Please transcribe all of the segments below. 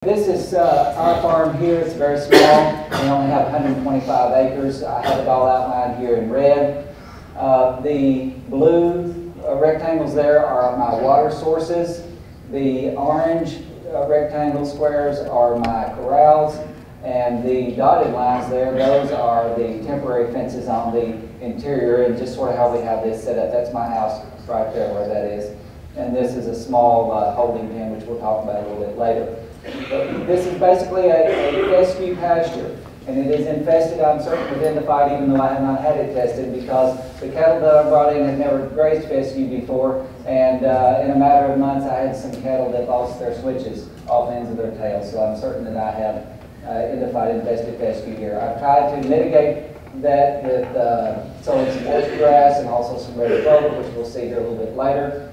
This is our farm here. It's very small. We only have 125 acres. I have it all outlined here in red. The blue rectangles there are my water sources. The orange rectangle squares are my corrals. And the dotted lines there, those are the temporary fences on the interior, and just sort of how we have this set up. That's my house right there where that is. And this is a small holding pen, which we'll talk about a little bit later. But this is basically a fescue pasture, and it is infested. I'm certain with identified, even though I have not had it tested, because the cattle that I brought in had never grazed fescue before, and in a matter of months I had some cattle that lost their switches off the ends of their tails, so I'm certain that I have identified infested fescue here. I've tried to mitigate that with sowing some orchard grass and also some red clover, which we'll see here a little bit later.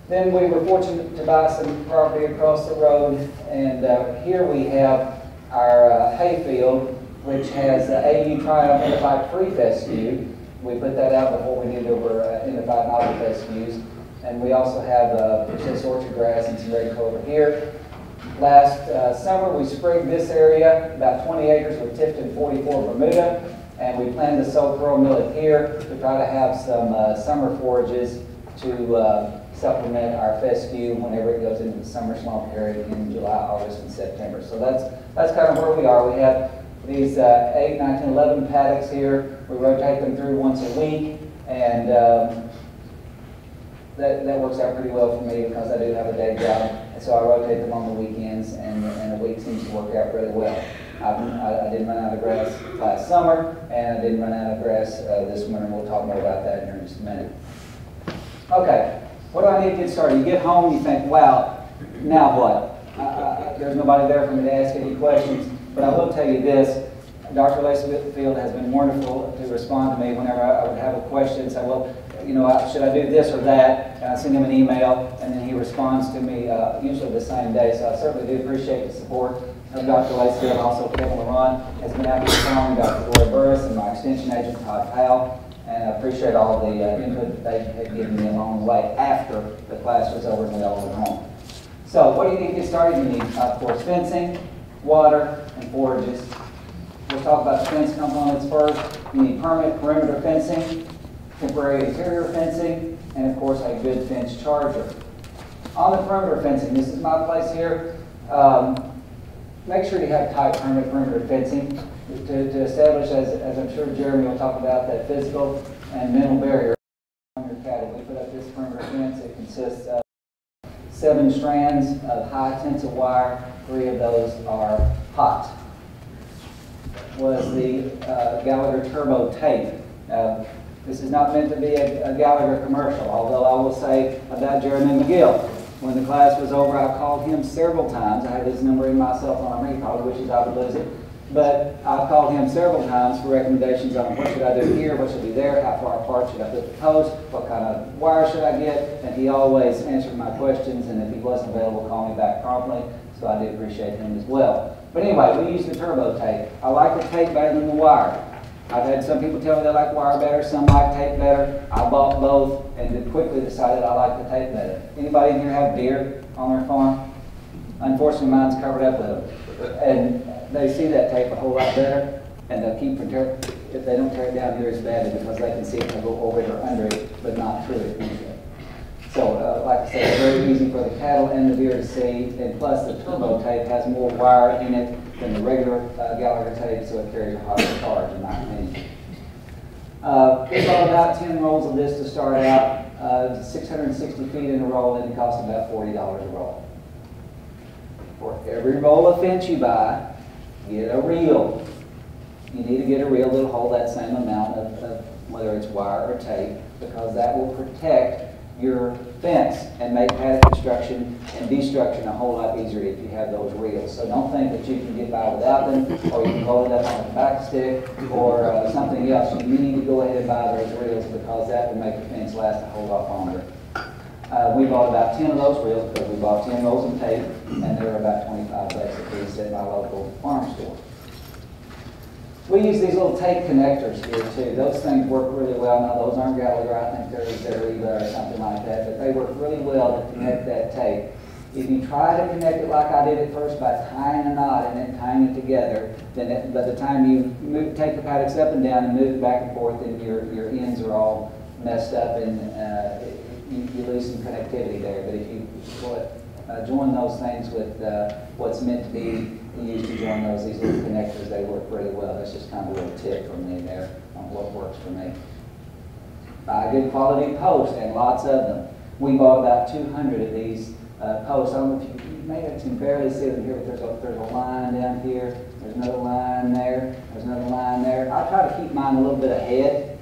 Then we were fortunate to buy some property across the road, and here we have our hay field, which has AU Triumph identified free fescue. We put that out before we knew there were identified novel fescues. And we also have persist orchard grass and some red clover here. Last summer we sprigged this area, about 20 acres with Tifton 44 Bermuda, and we plan to sow pearl millet here to try to have some summer forages to supplement our fescue whenever it goes into the summer swamp area in July, August, and September. So that's kind of where we are. We have these 8, 9, 10, 11 paddocks here. We rotate them through once a week, and that works out pretty well for me because I do have a day job. And so I rotate them on the weekends, and a week seems to work out really well. I didn't run out of grass last summer, and I didn't run out of grass this winter. We'll talk more about that here in just a minute. Okay. What do I need to get started? You get home, you think, wow, now what? There's nobody there for me to ask any questions, but I will tell you this. Dr. Lacefield has been wonderful to respond to me whenever I would have a question, say, well, you know, should I do this or that? And I send him an email, and then he responds to me usually the same day, so I certainly do appreciate the support of Dr. Lacefield. Also, Kevin Laurent has been out here calling Dr. Roy Burris and my extension agent, Todd Powell. And I appreciate all the input that they had given me along the way after the class was over and we all went home. So what do you need to get started? You need, of course, fencing, water, and forages. We'll talk about the fence components first. You need permanent perimeter fencing, temporary interior fencing, and of course a good fence charger. On the perimeter fencing, this is my place here. Make sure you have tight permanent perimeter fencing to establish, as I'm sure Jeremy will talk about, that physical and mental barrier on your cattle. We put up this perimeter fence. It consists of 7 strands of high tensile wire. 3 of those are hot. Was the Gallagher turbo tape. This is not meant to be a Gallagher commercial, although I will say about Jeremy McGill. When the class was over, I called him several times. I have his number in my cell phone. He probably wishes I would lose it. But I've called him several times for recommendations on what should I do here, what should be there, how far apart should I put the post, what kind of wire should I get, and he always answered my questions, and if he wasn't available, call me back promptly, so I do appreciate him as well. But anyway, we use the turbo tape. I like the tape better than the wire. I've had some people tell me they like wire better, some like tape better. I bought both and then quickly decided I like the tape better. Anybody in here have deer on their farm? Unfortunately, mine's covered up with them. And they see that tape a whole lot better, and they'll keep from if they don't tear it down here as badly because they can see it and go over it or under it, but not through it usually. So, like I said, it's very easy for the cattle and the deer to see, and plus the turbo tape has more wire in it than the regular Gallagher tape, so it carries a harder charge, in my opinion. We bought about 10 rolls of this to start out, 660 feet in a roll, and it costs about $40 a roll. For every roll of fence you buy, get a reel. You need to get a reel that'll hold that same amount of whether it's wire or tape, because that will protect your fence and make paddock construction and destruction a whole lot easier if you have those reels. So don't think that you can get by without them, or you can hold it up on a back stick or something else. You need to go ahead and buy those reels because that will make the fence last a whole lot longer. We bought about 10 of those reels because we bought 10 rolls of tape, and they were about 25 bucks a piece at my local farm store. We use these little tape connectors here too. Those things work really well. Now those aren't Gallagher, I think they're Reba or something like that, but they work really well to connect that tape. If you try to connect it like I did at first by tying a knot and then tying it together, then by the time you take the paddocks up and down and move it back and forth, then your ends are all messed up and you lose some connectivity there. But if you join those things with what's meant to be used to join these little connectors, they work really well. That's just kind of a little tip from me there on what works for me. Buy a good quality post, and lots of them. We bought about 200 of these posts. I don't know if you maybe can barely see them here, but there's a line down here. There's another line there. There's another line there. I try to keep mine a little bit ahead.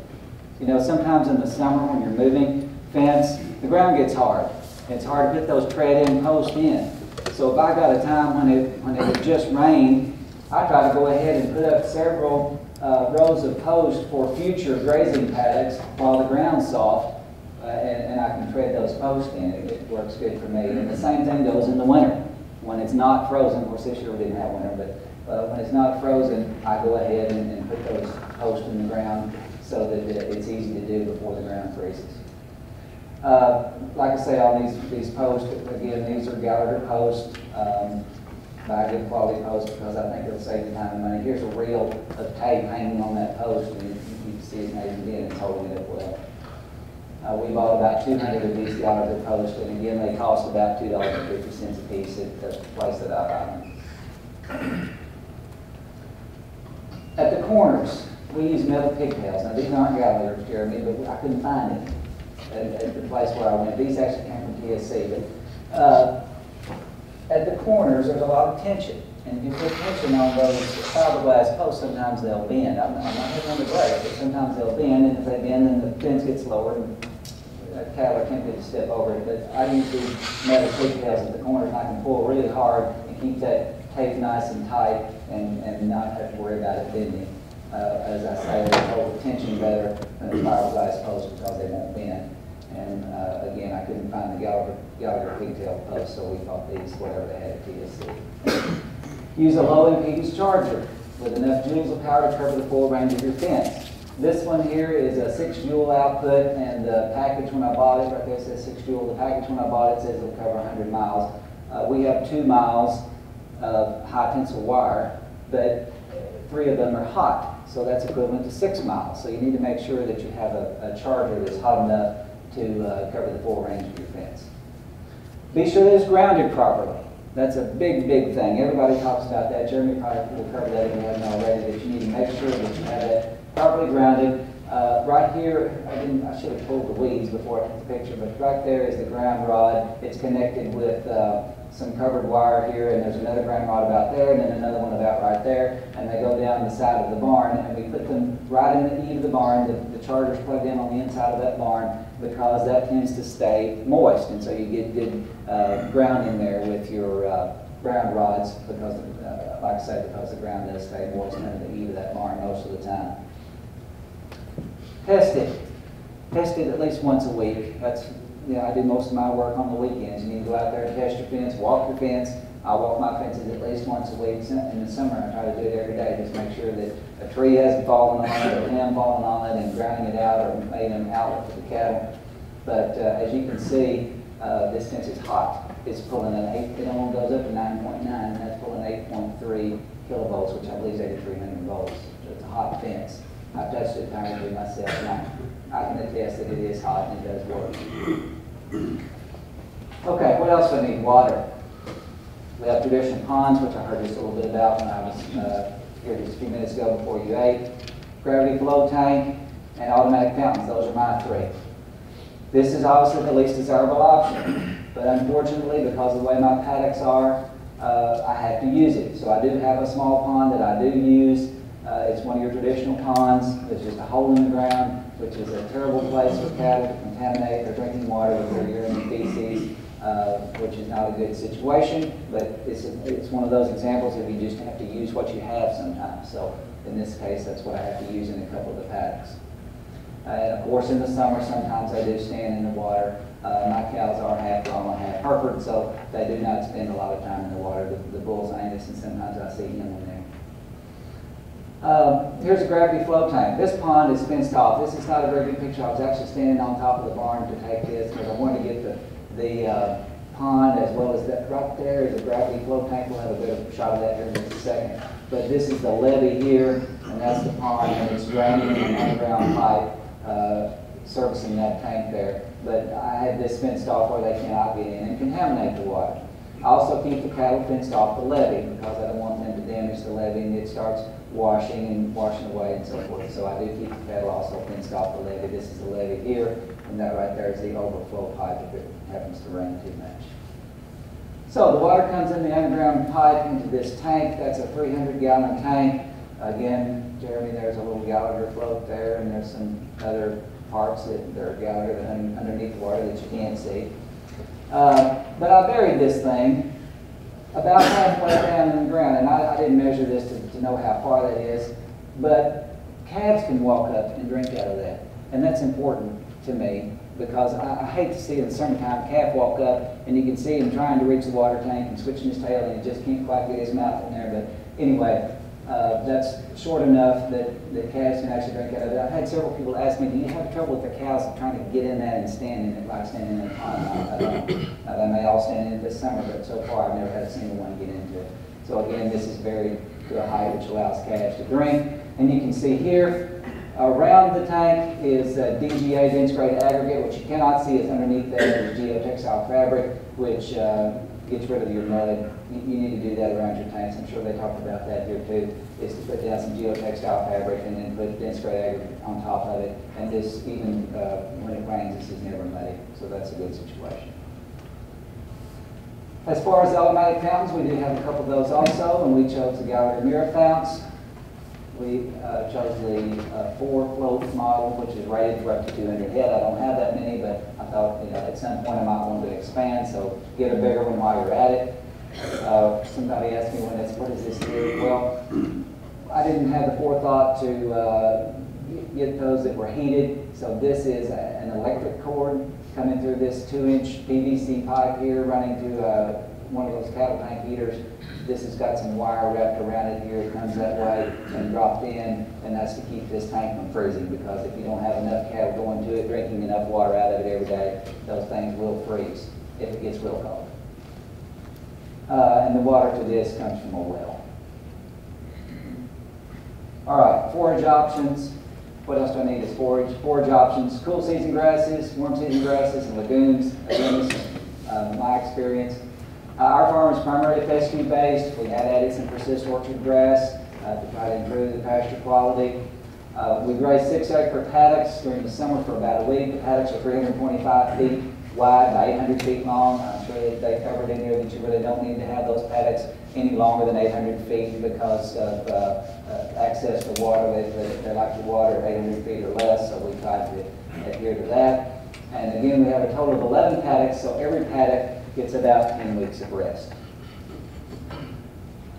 You know, sometimes in the summer when you're moving fence, the ground gets hard. It's hard to put those tread-in posts in. So if I got a time when it had just rained, I try to go ahead and put up several rows of posts for future grazing paddocks while the ground's soft, and I can tread those posts in. It works good for me. And the same thing goes in the winter. When it's not frozen, of course this year we didn't have winter, but when it's not frozen, I go ahead and put those posts in the ground so that it's easy to do before the ground freezes. Like I say, all these posts, again, these are Gallagher posts. Buy a good quality post because I think it'll save you time and money. Here's a reel of tape hanging on that post, and you can see it nailed in and it's holding it up well. We bought about 200 of these Gallagher posts, and again, they cost about $2.50 a piece at the place that I buy them. At the corners, we use metal pigtails. Now, these aren't Gallagher, Jeremy, but I couldn't find any at the place where I went. These actually came from TSC. But at the corners, there's a lot of tension. And if you put tension on those fiberglass posts, sometimes they'll bend. I'm not hitting on the blade, but sometimes they'll bend, and if they bend, then the fence gets lowered, and cattle are tempted to step over it. But I use these metal pigtails at the corners, and I can pull really hard and keep that tape nice and tight and not have to worry about it bending. As I say, they hold the tension better than the fiberglass posts because they won't bend. And again, I couldn't find the Gallagher pigtail post, so we bought these, whatever they had at TSC. Use a low impedance charger with enough joules of power to cover the full range of your fence. This one here is a 6 joule output, and the package when I bought it, right there it says 6 joule. The package when I bought it says it'll cover 100 miles. We have 2 miles of high tensile wire, but 3 of them are hot, so that's equivalent to 6 miles. So you need to make sure that you have a charger that's hot enough to cover the full range of your fence. Be sure that it's grounded properly. That's a big, big thing. Everybody talks about that. Jeremy probably will cover that if you haven't already, that you need to make sure that you have that properly grounded. Right here, I should have pulled the weeds before I took the picture, but right there is the ground rod. It's connected with some covered wire here, and there's another ground rod about there, and then another one about right there, and they go down the side of the barn, and we put them right in the eave of the barn. The charger's plugged in on the inside of that barn because that tends to stay moist, and so you get good grounding there with your ground rods because, like I said, because the ground does stay moist under the eave of that barn most of the time. Test it. Test it at least once a week. I do most of my work on the weekends. You need to go out there and test your fence, walk your fence. I walk my fences at least once a week. In the summer, I try to do it every day, just make sure that a tree hasn't fallen on it, or a limb fallen on it, and grounding it out, or made an outlet for the cattle. But as you can see, this fence is hot. It's pulling it only goes up to 9.9, and that's pulling 8.3 kilovolts, which I believe is 8,300 volts. So it's a hot fence. I've touched it entirely myself, and I can attest that it is hot and it does work. Okay, what else do I need? Water. We have traditional ponds, which I heard just a little bit about when I was here just a few minutes ago before you ate. Gravity flow tank and automatic fountains. Those are my 3. This is obviously the least desirable option, but unfortunately, because of the way my paddocks are, I have to use it. So I do have a small pond that I do use. It's one of your traditional ponds. There's just a hole in the ground, which is a terrible place for cattle to contaminate their drinking water with their urine and feces, which is not a good situation. But it's one of those examples that you just have to use what you have sometimes. So in this case, that's what I have to use in a couple of the paddocks. And of course, in the summer, sometimes I do stand in the water. My cows are half Brahma, half Hereford, so they do not spend a lot of time in the water. The bull's Angus, and sometimes I see him in there. Here's a gravity flow tank. This pond is fenced off. This is not a very good picture. I was actually standing on top of the barn to take this because I wanted to get the pond as well as there is a gravity flow tank. We'll have a bit of a shot of that here in just a second. But this is the levee here, and that's the pond, and it's draining an underground pipe servicing that tank there. But I have this fenced off where they cannot get in and contaminate the water. I also keep the cattle fenced off the levee because I don't want them to damage the levee and it starts washing away and so forth. So I do keep the cattle also fenced off the levee. This is the levee here, and that right there is the overflow pipe if it happens to rain too much. So the water comes in the underground pipe into this tank. That's a 300-gallon tank. Again, Jeremy, there's a little Gallagher float there, and there's some other parts that are Gallagher underneath the water that you can't see. But I buried this thing about halfway down in the ground, and I didn't measure this to know how far that is, but calves can walk up and drink out of that, and that's important to me because I hate to see in the summertime a calf walk up and you can see him trying to reach the water tank and switching his tail and he just can't quite get his mouth in there. But anyway, that's short enough that calves can actually drink out of it. I've had several people ask me, do you have trouble with the cows trying to get in that and stand in it like standing in a pond? I don't. They may all stand in it this summer, but so far I've never had a single one get into it. So again, this is buried to a height which allows calves to drink. And you can see here, around the tank is DGA, dense grade aggregate. What you cannot see is underneath there is geotextile fabric, which gets rid of your mud. You need to do that around your tanks. I'm sure they talked about that here too, is to put down some geotextile fabric and then put dense grade aggregate on top of it. And this, even when it rains, this is never muddy. So that's a good situation. As far as automatic fountains, we do have a couple of those also, and we chose the Gallagher mirror founts. We chose the 4-float model, which is rated for up to 200 head. I don't have that many, but I thought at some point I might want to expand, so get a bigger one while you're at it. Somebody asked me what is this here? Well, I didn't have the forethought to get those that were heated, so this is an electric cord coming through this 2-inch PVC pipe here running to one of those cattle tank heaters. This has got some wire wrapped around it here. It comes that way and dropped in, and that's to keep this tank from freezing, because if you don't have enough cattle going to it, drinking enough water out of it every day, those things will freeze if it gets real cold. And the water to this comes from a well. All right, forage options. What else do I need is forage? Forage options, cool season grasses, warm season grasses, and legumes. Again, this is my experience. Our farm is primarily fescue based. We have added some persist orchard grass to try to improve the pasture quality. We graze 6-acre paddocks during the summer for about a week. The paddocks are 325 feet wide by 800 feet long. I'm sure that they covered in here that you really don't need to have those paddocks any longer than 800 feet because of access to water. They like to water 800 feet or less, so we try to adhere to that. And again, we have a total of 11 paddocks, so every paddock gets about 10 weeks of rest.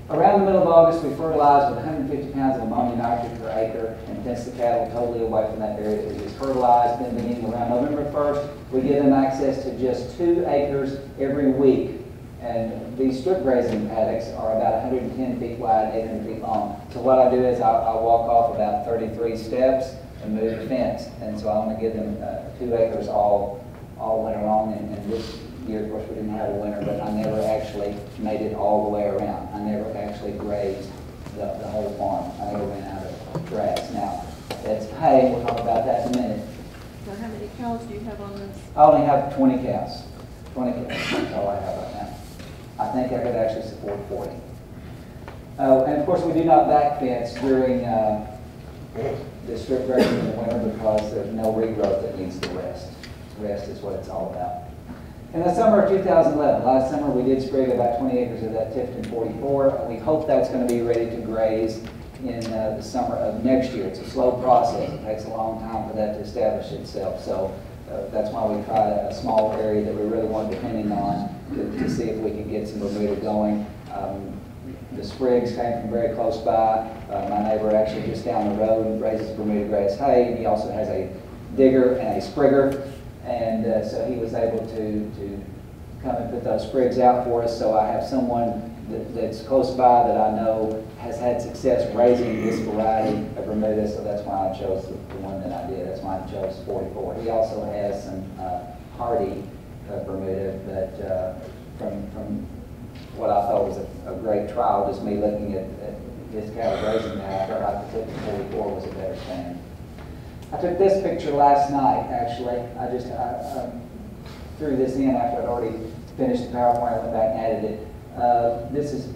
Around the middle of August, we fertilize with 150 pounds of ammonium nitrate per acre and fence the cattle totally away from that area that we just fertilized. Then beginning around November 1st, we give them access to just 2 acres every week. And these strip grazing paddocks are about 110 feet wide, 800 feet long. So what I do is I walk off about 33 steps and move the fence. And so I want to give them 2 acres all winter long. And this year, of course, we didn't have a winter, but I never actually made it all the way around. I never actually grazed the whole farm. I never went out of grass. Now, that's hay. We'll talk about that in a minute. So how many cows do you have on this? I only have 20 cows. 20 cows. That's all I have right now. I think I could actually support 40. And of course, we do not back fence during the strip grazing in the winter because there's no regrowth that needs to rest. Rest is what it's all about. In the summer of 2011, last summer, we did sprig about 20 acres of that Tifton 44. We hope that's going to be ready to graze in the summer of next year. It's a slow process. It takes a long time for that to establish itself. So that's why we tried a small area that we really weren't depending on to see if we could get some Bermuda going. The sprigs came from very close by. My neighbor actually just down the road raises Bermuda grass hay. He also has a digger and a sprigger. And so he was able to come and put those sprigs out for us. So I have someone that's close by that I know has had success raising this variety of Bermuda, so that's why I chose the one that I did. That's why I chose 44. He also has some hardy Bermuda, but from what I thought was a great trial, just me looking at his cattle grazing now. I felt like the Tippett 44 was a better stand. I took this picture last night, actually. I threw this in after I'd already finished the PowerPoint. I went back and added it. This is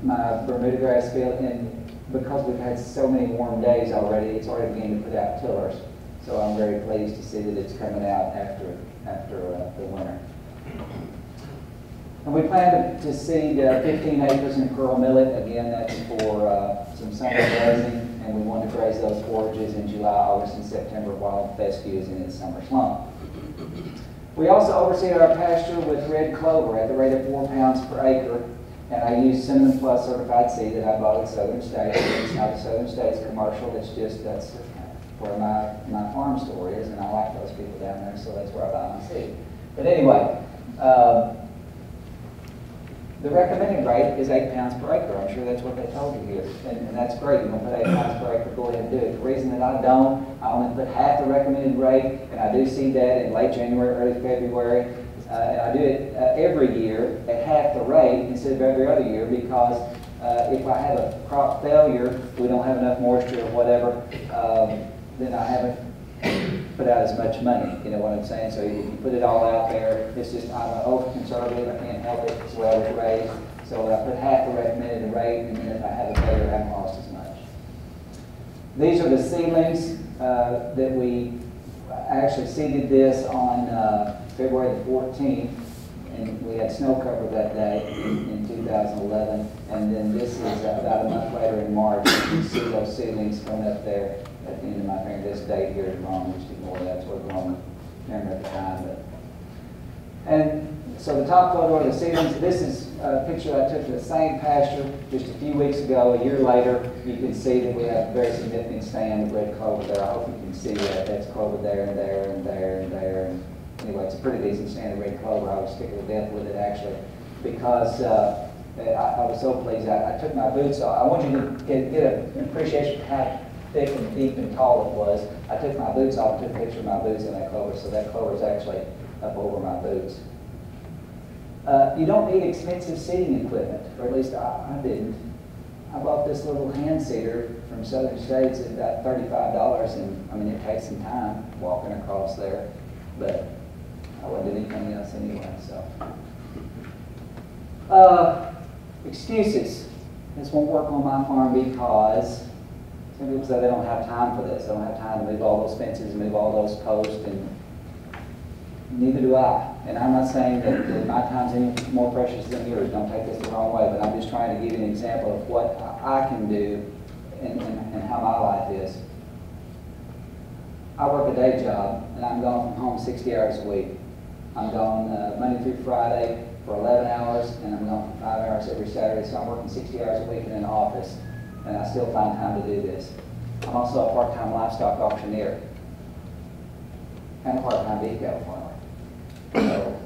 my Bermuda grass field, and because we've had so many warm days already, it's already beginning to put out tillers. So I'm very pleased to see that it's coming out after the winter. And we plan to seed 15 acres in pearl millet. Again, that's for some summer grazing, and we want to graze those forages in July, August, and September while fescue is in its summer slump. We also oversee our pasture with red clover at the rate of 4 pounds per acre, and I use Cinnamon Plus certified seed that I bought at Southern States. It's not the Southern States commercial, it's just that's where my farm store is, and I like those people down there, so that's where I buy my seed. But anyway, the recommended rate is 8 pounds per acre. I'm sure that's what they told you here. And that's great. You want to put 8 pounds per acre, go ahead and do it. The reason that I don't, I only put half the recommended rate, and I do see that in late January, early February. And I do it every year at half the rate instead of every other year because if I have a crop failure, we don't have enough moisture or whatever, then I haven't put out as much money, you know what I'm saying? So you put it all out there. It's just, I'm an over-conservative, I can't help it, it's the way I was raised. So I put half the recommended rate, and then if I have a failure, I haven't lost as much. These are the seedlings that we actually seeded this on February the 14th, and we had snow cover that day in 2011. And then this is about a month later in March. You can see those seedlings coming up there at the end of my finger. This date here is wrong, just ignore that. That's what was on the camera at the time. And so the top photo of the seedlings, this is a picture I took of the same pasture just a few weeks ago. A year later, you can see that we have a very significant stand of red clover there. I hope you can see that. That's clover there and there and there and there. And anyway, it's a pretty decent stand of red clover. I was sticking to death with it, actually, because I was so pleased. I took my boots off. I want you to get an appreciation of how thick and deep and tall it was. I took my boots off and took a picture of my boots in that clover, so that clover is actually up over my boots. You don't need expensive seeding equipment, or at least I didn't. I bought this little hand seeder from Southern States at about $35, and I mean, it takes some time walking across there, but I wouldn't do anything else anyway, so. Excuses. This won't work on my farm because some people say they don't have time for this. They don't have time to move all those fences, move all those posts, and neither do I. And I'm not saying that my time's any more precious than yours. Don't take this the wrong way, but I'm just trying to give you an example of what I can do and how my life is. I work a day job, and I'm gone from home 60 hours a week. I'm gone Monday through Friday for 11 hours, and I'm gone for 5 hours every Saturday, so I'm working 60 hours a week in an office, and I still find time to do this. I'm also a part-time livestock auctioneer and a part-time beef cattle farmer. So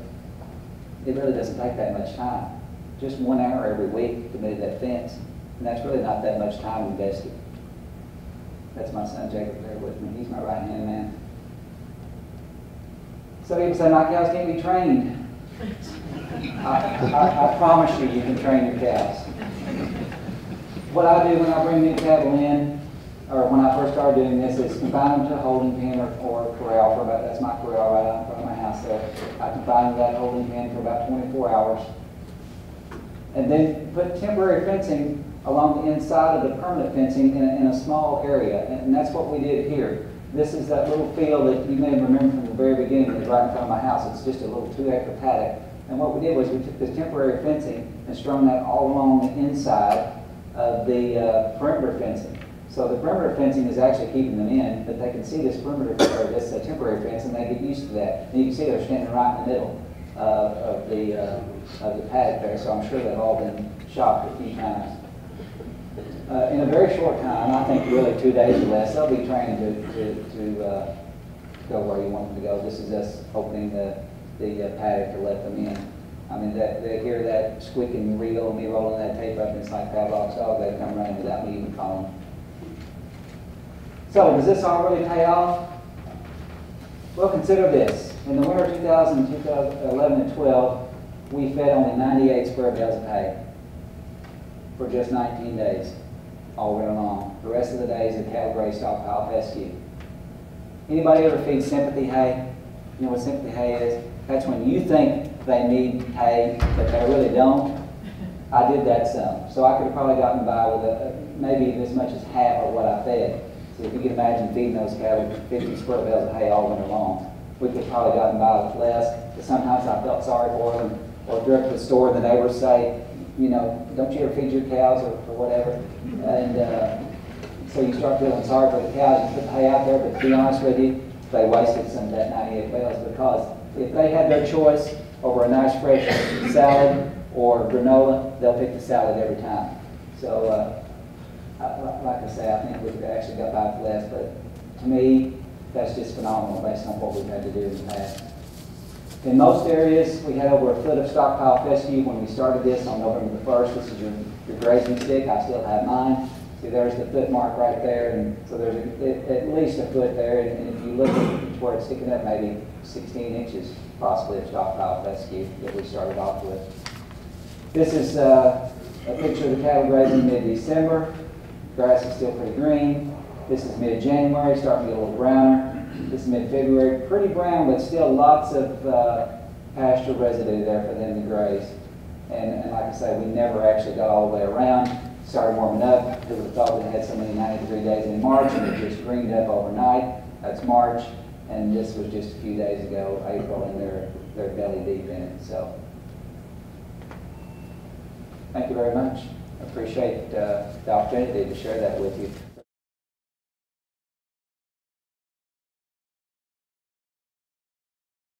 it really doesn't take that much time. Just 1 hour every week to move that fence, and that's really not that much time invested. That's my son Jacob there with me. He's my right-hand man. Some people say my cows can't be trained. I promise you, you can train your cows. What I do when I bring new cattle in, or when I first started doing this, is confine them to a holding pen or a corral for about, that's my corral right out in front of my house there. I confine them to that holding pen for about 24 hours. And then put temporary fencing along the inside of the permanent fencing in a small area. And that's what we did here. This is that little field that you may remember from the very beginning that was right in front of my house. It's just a little 2-acre paddock. And what we did was we took this temporary fencing and strung that all along the inside of the perimeter fencing. So the perimeter fencing is actually keeping them in, but they can see this perimeter or this temporary fence, and they get used to that. And you can see they're standing right in the middle of the paddock there. So I'm sure they've all been shocked a few times. In a very short time, I think really 2 days or less, they'll be trained to go where you want them to go. This is us opening the paddock to let them in. I mean, they hear that squeaking reel, me rolling that tape up, and it's like Pavlov's dog. They come running without me even calling. So, does this all really pay off? Well, consider this. In the winter of 2011 and 12, we fed only 98 square bales of hay for just 19 days, all winter long. The rest of the days, the cattle graze stockpile fescue. Anybody ever feed sympathy hay? You know what sympathy hay is? That's when you think they need hay, but they really don't. I did that some. So I could have probably gotten by with maybe even as much as half of what I fed. So if you can imagine feeding those cattle 50 square bales of hay all winter long, we could have probably gotten by with less. But sometimes I felt sorry for them, or if they're at the store, the neighbors say, you know, don't you ever feed your cows or whatever? And so you start feeling sorry for the cows. You put the hay out there, but to be honest with you, they wasted some of that 98 bales, because if they had their choice over a nice fresh salad or granola, they'll pick the salad every time. So, like I say, I think we've actually got by with less, but to me, that's just phenomenal based on what we've had to do in the past. In most areas, we had over a foot of stockpile fescue when we started this on November the 1st. This is your grazing stick. I still have mine. See, there's the foot mark right there, and so there's at least a foot there, and if you look at where it's sticking up, maybe 16 inches possibly of stockpile fescue that we started off with. This is a picture of the cattle grazing mid-December. Grass is still pretty green. This is mid-January, starting to get a little browner. This is mid-February, pretty brown, but still lots of pasture residue there for them to graze. And like I say, we never actually got all the way around. Started warming up. Who would have thought we had so many 90-degree days in March, and it just greened up overnight. That's March, and this was just a few days ago, April, and they're belly deep in it. So, thank you very much. I appreciate the opportunity to share that with you.